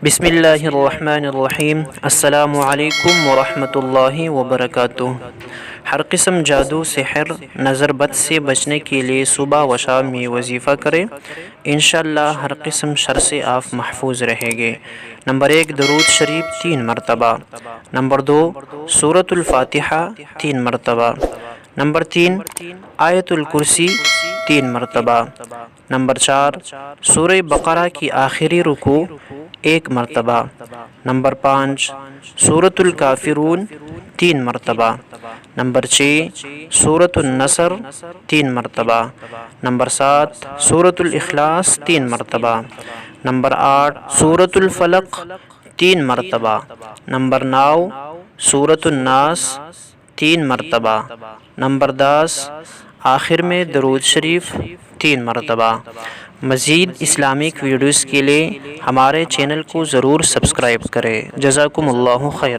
بسم اللہ الرحمن الرحیم۔ السلام علیکم ورحمۃ اللہ وبرکاتہ۔ ہر قسم جادو، سحر، نظر بد سے بچنے کے لیے صبح و شام یہ وظیفہ کریں، انشاءاللہ ہر قسم شر سے آپ محفوظ رہیں گے۔ نمبر 1، درود شریف 3 مرتبہ۔ نمبر 2، سورۃ الفاتحہ 3 مرتبہ۔ نمبر 3، آیت الکرسی 3 مرتبہ۔ نمبر 4، سورہ بقرہ کی آخری رکوع 1 مرتبہ۔ نمبر 5، سورۃ الکافرون 3 مرتبہ۔ نمبر 6، سورۃ النصر 3 مرتبہ۔ نمبر 7، سورۃ الاخلاص 3 مرتبہ۔ نمبر 8، سورۃ الفلق 3 مرتبہ۔ نمبر 9، سورۃ الناس 3 مرتبہ۔ نمبر 10، آخر میں درود شریف 3 مرتبہ۔ مزید اسلامک ویڈیوز کے لیے ہمارے چینل کو ضرور سبسکرائب کریں۔ جزاکم اللہ خیر۔